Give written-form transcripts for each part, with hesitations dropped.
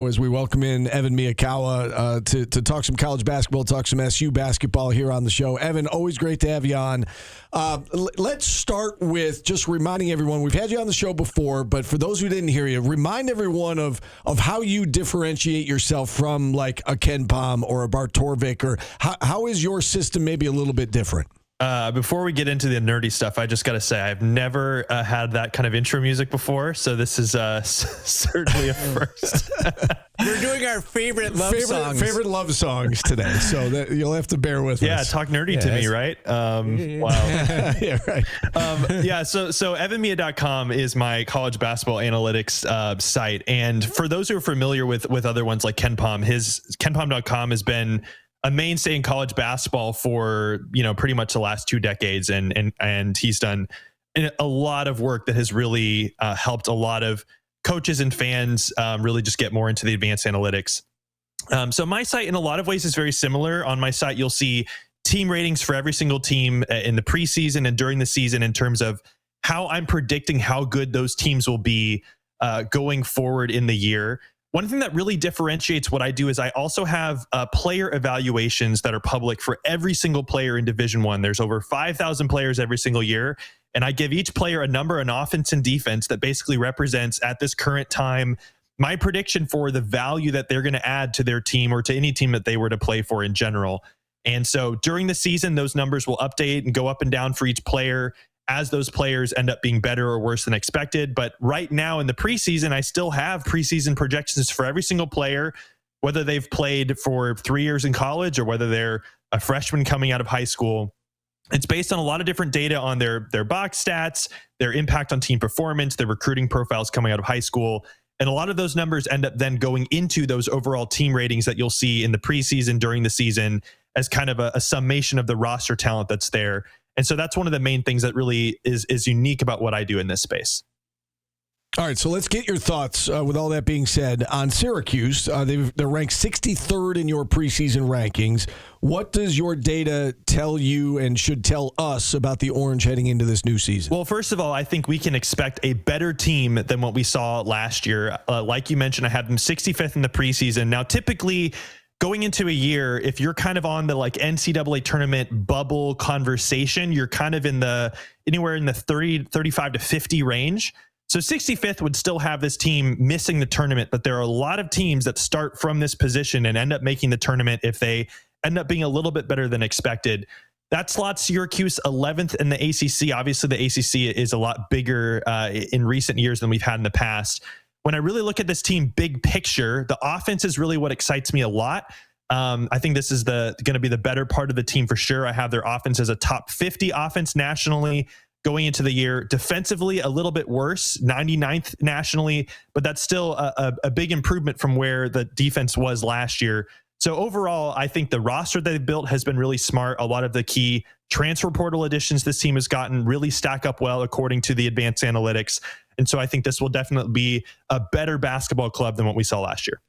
As we welcome in Evan Miyakawa to talk some college basketball, talk some SU basketball here on the show. Evan, always great to have you on. Let's start with just reminding everyone, we've had you on the show before, but for those who didn't hear you, remind everyone of how you differentiate yourself from like a Ken Pom or a Bart Torvik, or how is your system maybe a little bit different? Before we get into the nerdy stuff, I just got to say I've never had that kind of intro music before, so this is certainly a first. We're doing our favorite love songs today, so that you'll have to bear with us. Yeah, talk nerdy to me, right? Wow. Yeah, right. So evanmia.com is my college basketball analytics site, and for those who are familiar with other ones like Ken Pom, KenPom.com has been a mainstay in college basketball for, pretty much the last 2 decades. And he's done a lot of work that has really helped a lot of coaches and fans really just get more into the advanced analytics. So my site in a lot of ways is very similar. On my site, you'll see team ratings for every single team in the preseason and during the season in terms of how I'm predicting how good those teams will be going forward in the year. One thing that really differentiates what I do is I also have player evaluations that are public for every single player in Division I. There's over 5,000 players every single year, and I give each player a number on offense and defense that basically represents at this current time my prediction for the value that they're going to add to their team or to any team that they were to play for in general. And so during the season, those numbers will update and go up and down for each player as those players end up being better or worse than expected. But right now in the preseason, I still have preseason projections for every single player, whether they've played for 3 years in college or whether they're a freshman coming out of high school. It's based on a lot of different data on their box stats, their impact on team performance, their recruiting profiles coming out of high school. And a lot of those numbers end up then going into those overall team ratings that you'll see in the preseason during the season as kind of a summation of the roster talent that's there. And so that's one of the main things that really is unique about what I do in this space. All right, so let's get your thoughts, with all that being said, on Syracuse. They're ranked 63rd in your preseason rankings. What does your data tell you and should tell us about the Orange heading into this new season? Well, first of all, I think we can expect a better team than what we saw last year. Like you mentioned, I had them 65th in the preseason. Now, typically, going into a year, if you're kind of on the like NCAA tournament bubble conversation, you're kind of in anywhere in the 35 to 50 range. So 65th would still have this team missing the tournament, but there are a lot of teams that start from this position and end up making the tournament if they end up being a little bit better than expected. That slots Syracuse 11th in the ACC. Obviously, the ACC is a lot bigger in recent years than we've had in the past. When I really look at this team big picture, the offense is really what excites me a lot. I think this is going to be the better part of the team for sure. I have their offense as a top 50 offense nationally going into the year. Defensively, a little bit worse, 99th nationally, but that's still a big improvement from where the defense was last year. So overall, I think the roster they've built has been really smart. A lot of the key transfer portal additions this team has gotten really stack up well according to the advanced analytics. And so I think this will definitely be a better basketball club than what we saw last year.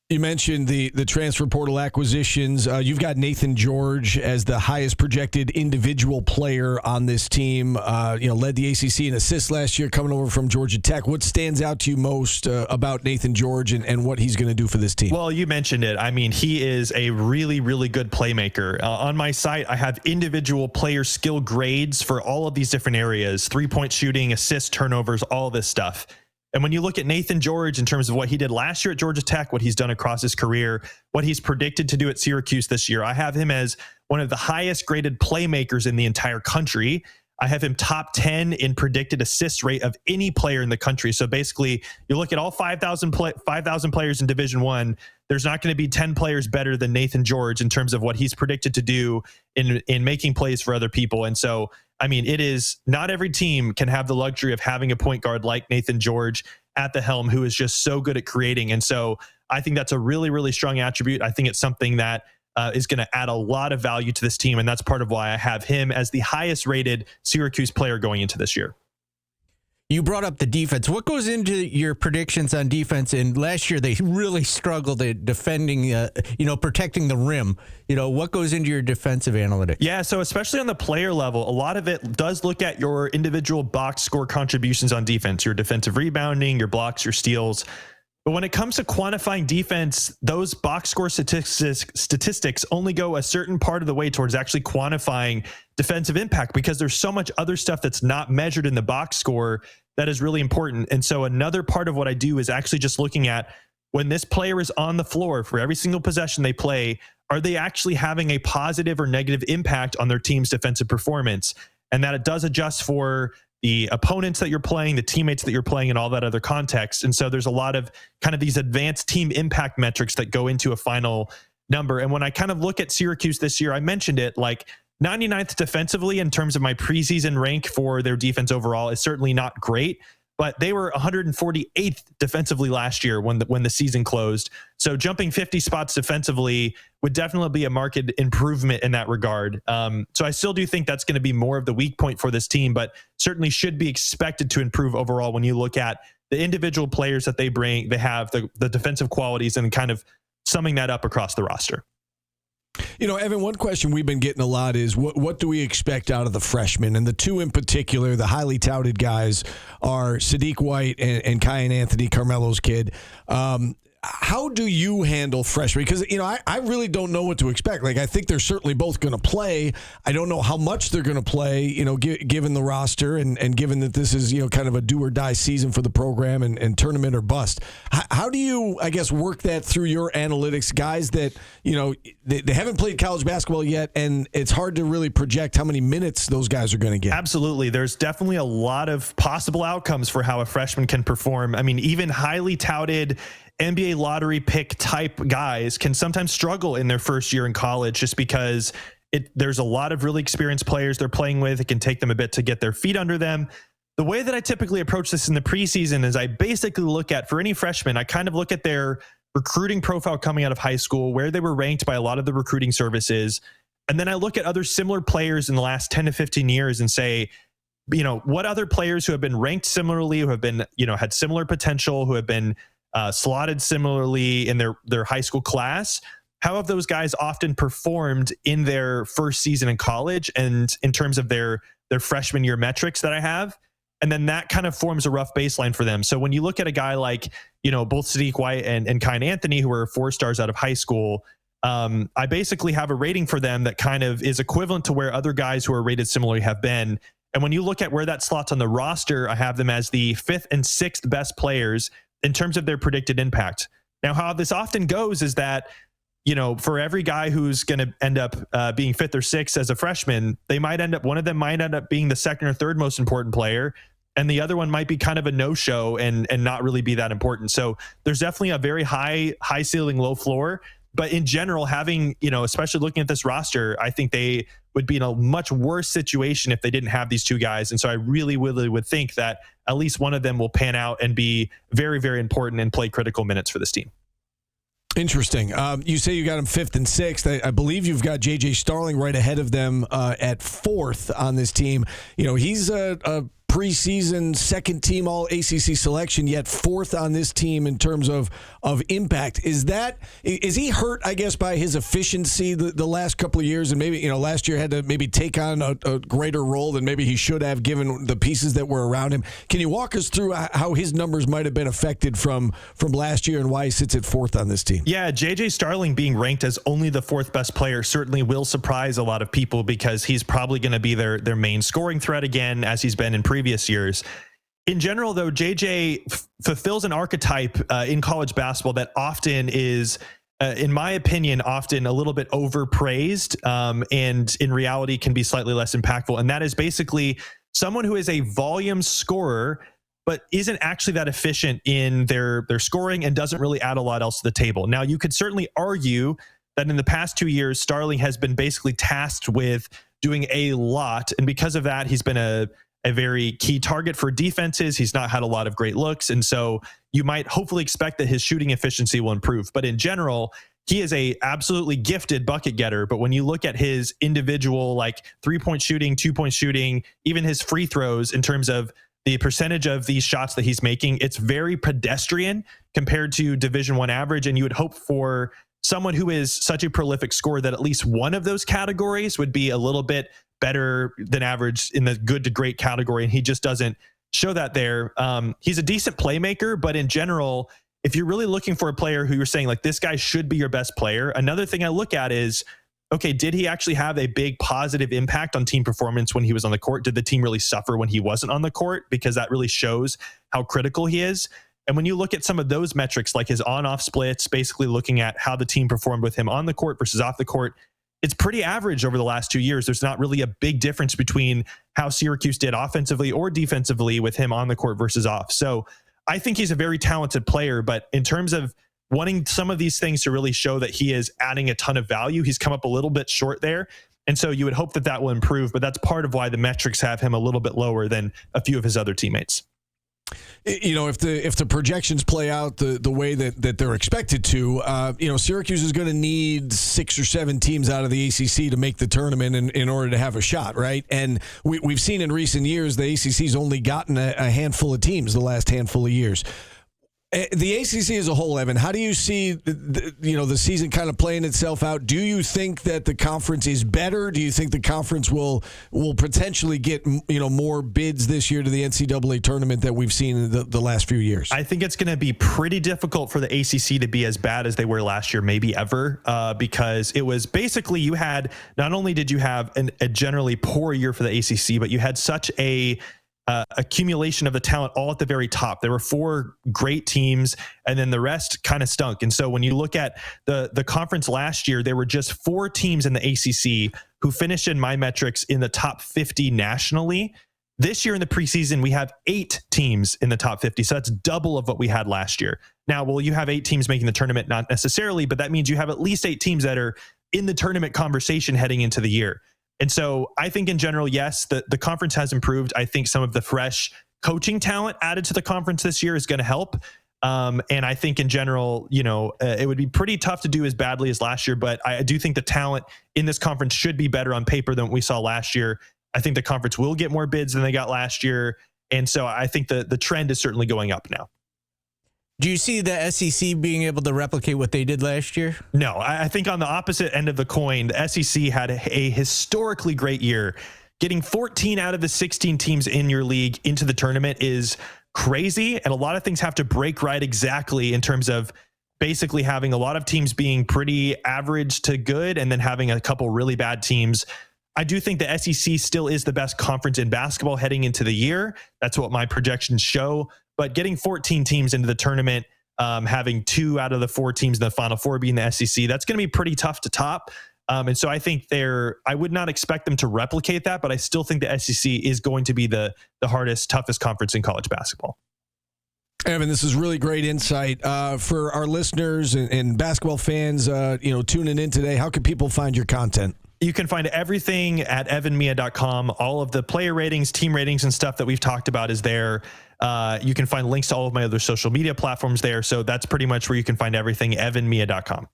You mentioned the transfer portal acquisitions. You've got Nathan George as the highest projected individual player on this team. Led the ACC in assists last year, coming over from Georgia Tech. What stands out to you most about Nathan George and what he's going to do for this team? Well, you mentioned it. I mean, he is a really, really good playmaker. On my site, I have individual player skill grades for all of these different areas: 3-point shooting, assists, turnovers, all this stuff. And when you look at Nathan George in terms of what he did last year at Georgia Tech, what he's done across his career, what he's predicted to do at Syracuse this year, I have him as one of the highest graded playmakers in the entire country. I have him top 10 in predicted assist rate of any player in the country. So basically, you look at all 5,000 players in Division I, there's not going to be 10 players better than Nathan George in terms of what he's predicted to do in making plays for other people. And so, I mean, it is not every team can have the luxury of having a point guard like Nathan George at the helm who is just so good at creating. And so I think that's a really, really strong attribute. I think it's something that is going to add a lot of value to this team. And that's part of why I have him as the highest rated Syracuse player going into this year. You brought up the defense. What goes into your predictions on defense? And last year they really struggled at defending, protecting the rim. What goes into your defensive analytics? Yeah, so especially on the player level, a lot of it does look at your individual box score contributions on defense, your defensive rebounding, your blocks, your steals. But when it comes to quantifying defense, those box score statistics only go a certain part of the way towards actually quantifying defensive impact, because there's so much other stuff that's not measured in the box score that is really important. And so another part of what I do is actually just looking at, when this player is on the floor for every single possession they play, are they actually having a positive or negative impact on their team's defensive performance? And that it does adjust for the opponents that you're playing, the teammates that you're playing, and all that other context. And so there's a lot of kind of these advanced team impact metrics that go into a final number. And when I kind of look at Syracuse this year, I mentioned it, like 99th defensively in terms of my preseason rank for their defense overall is certainly not great, but they were 148th defensively last year when the season closed. So jumping 50 spots defensively would definitely be a marked improvement in that regard. So I still do think that's going to be more of the weak point for this team, but certainly should be expected to improve overall when you look at the individual players that they bring. They have the defensive qualities, and kind of summing that up across the roster. You know, Evan, one question we've been getting a lot is what do we expect out of the freshmen? And the two in particular, the highly touted guys, are Sadiq White and Kyan Anthony, Carmelo's kid. How do you handle freshmen? Because, you know, I really don't know what to expect. Like, I think they're certainly both going to play. I don't know how much they're going to play, you know, given the roster and given that this is, you know, kind of a do or die season for the program and tournament or bust. How do you, I guess, work that through your analytics? Guys that, you know, they haven't played college basketball yet, and it's hard to really project how many minutes those guys are going to get. Absolutely. There's definitely a lot of possible outcomes for how a freshman can perform. I mean, even highly touted NBA lottery pick type guys can sometimes struggle in their first year in college, just because there's a lot of really experienced players they're playing with. It can take them a bit to get their feet under them. The way that I typically approach this in the preseason is I basically look at, for any freshman, I kind of look at their recruiting profile coming out of high school, where they were ranked by a lot of the recruiting services. And then I look at other similar players in the last 10 to 15 years and say, you know, what other players who have been ranked similarly, who have been, you know, had similar potential, who have been slotted similarly in their high school class, how have those guys often performed in their first season in college, and in terms of their freshman year metrics that I have? And then that kind of forms a rough baseline for them. So when you look at a guy like, you know, both Sadiq White and Kyan Anthony, who are 4-stars out of high school, I basically have a rating for them that kind of is equivalent to where other guys who are rated similarly have been. And when you look at where that slots on the roster, I have them as the 5th and 6th best players in terms of their predicted impact. Now, how this often goes is that, you know, for every guy who's going to end up being 5th or 6th as a freshman, one of them might end up being the 2nd or 3rd most important player, and the other one might be kind of a no-show and not really be that important. So there's definitely a very high ceiling, low floor. But in general, having, you know, especially looking at this roster, I think they would be in a much worse situation if they didn't have these two guys. And so I really would think that at least one of them will pan out and be very, very important and play critical minutes for this team. Interesting. You say you got them 5th and 6th. I believe you've got J.J. Starling right ahead of them at 4th on this team. You know, he's a preseason second team all ACC selection, yet 4th on this team in terms of impact. Is he hurt, I guess, by his efficiency the last couple of years, and maybe, you know, last year had to maybe take on a greater role than maybe he should have given the pieces that were around him? Can you walk us through how his numbers might have been affected from last year and why he sits at 4th on this team? Yeah, J.J. Starling being ranked as only the 4th best player certainly will surprise a lot of people, because he's probably going to be their main scoring threat again, as he's been in previous years. In general, though, JJ fulfills an archetype in college basketball that often is, in my opinion, often a little bit overpraised, and in reality can be slightly less impactful. And that is basically someone who is a volume scorer, but isn't actually that efficient in their scoring and doesn't really add a lot else to the table. Now, you could certainly argue that in the past 2 years, Starling has been basically tasked with doing a lot. And because of that, he's been a very key target for defenses. He's not had a lot of great looks. And so you might hopefully expect that his shooting efficiency will improve. But in general, he is a absolutely gifted bucket getter. But when you look at his individual, like 3-point shooting, 2-point shooting, even his free throws, in terms of the percentage of these shots that he's making, it's very pedestrian compared to Division I average. And you would hope for someone who is such a prolific scorer that at least one of those categories would be a little bit better than average in the good to great category. And he just doesn't show that there. He's a decent playmaker, but in general, if you're really looking for a player who you're saying like this guy should be your best player, another thing I look at is, okay, did he actually have a big positive impact on team performance when he was on the court? Did the team really suffer when he wasn't on the court? Because that really shows how critical he is. And when you look at some of those metrics, like his on-off splits, basically looking at how the team performed with him on the court versus off the court, it's pretty average over the last 2 years. There's not really a big difference between how Syracuse did offensively or defensively with him on the court versus off. So I think he's a very talented player, but in terms of wanting some of these things to really show that he is adding a ton of value, he's come up a little bit short there. And so you would hope that that will improve, but that's part of why the metrics have him a little bit lower than a few of his other teammates. You know, if the projections play out the way that they're expected to, Syracuse is going to need 6 or 7 teams out of the ACC to make the tournament in order to have a shot, right? And we've seen in recent years the ACC's only gotten a handful of teams the last handful of years. The ACC as a whole, Evan, how do you see the season kind of playing itself out? Do you think that the conference is better? Do you think the conference will potentially get more bids this year to the NCAA tournament that we've seen in the last few years? I think it's going to be pretty difficult for the ACC to be as bad as they were last year, maybe ever, because it was basically not only did you have a generally poor year for the ACC, but you had such a accumulation of the talent all at the very top. There were 4 great teams, and then the rest kind of stunk. And so when you look at the conference last year, there were just 4 teams in the ACC who finished in my metrics in the top 50 nationally. This year in the preseason, we have 8 teams in the top 50. So that's double of what we had last year. Now, will you have 8 teams making the tournament? Not necessarily, but that means you have at least 8 teams that are in the tournament conversation heading into the year. And so I think in general, yes, the conference has improved. I think some of the fresh coaching talent added to the conference this year is going to help. And I think in general, it would be pretty tough to do as badly as last year, but I do think the talent in this conference should be better on paper than what we saw last year. I think the conference will get more bids than they got last year. And so I think the trend is certainly going up now. Do you see the SEC being able to replicate what they did last year? No, I think on the opposite end of the coin, the SEC had a historically great year. Getting 14 out of the 16 teams in your league into the tournament is crazy. And a lot of things have to break right exactly in terms of basically having a lot of teams being pretty average to good and then having a couple really bad teams. I do think the SEC still is the best conference in basketball heading into the year. That's what my projections show. But getting 14 teams into the tournament, having 2 out of the 4 teams in the Final Four being the SEC, that's going to be pretty tough to top. And so I think I would not expect them to replicate that, but I still think the SEC is going to be the hardest, toughest conference in college basketball. Evan, this is really great insight for our listeners and basketball fans. Tuning in today, how can people find your content? You can find everything at evanmia.com. All of the player ratings, team ratings, and stuff that we've talked about is there. You can find links to all of my other social media platforms there. So that's pretty much where you can find everything, evanmia.com.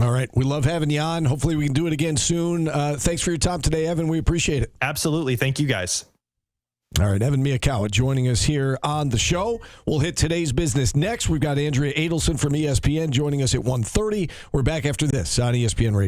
All right. We love having you on. Hopefully we can do it again soon. Thanks for your time today, Evan. We appreciate it. Absolutely. Thank you, guys. All right. Evan Miyakawa joining us here on the show. We'll hit today's business next. We've got Andrea Adelson from ESPN joining us at 1:30. We're back after this on ESPN Radio.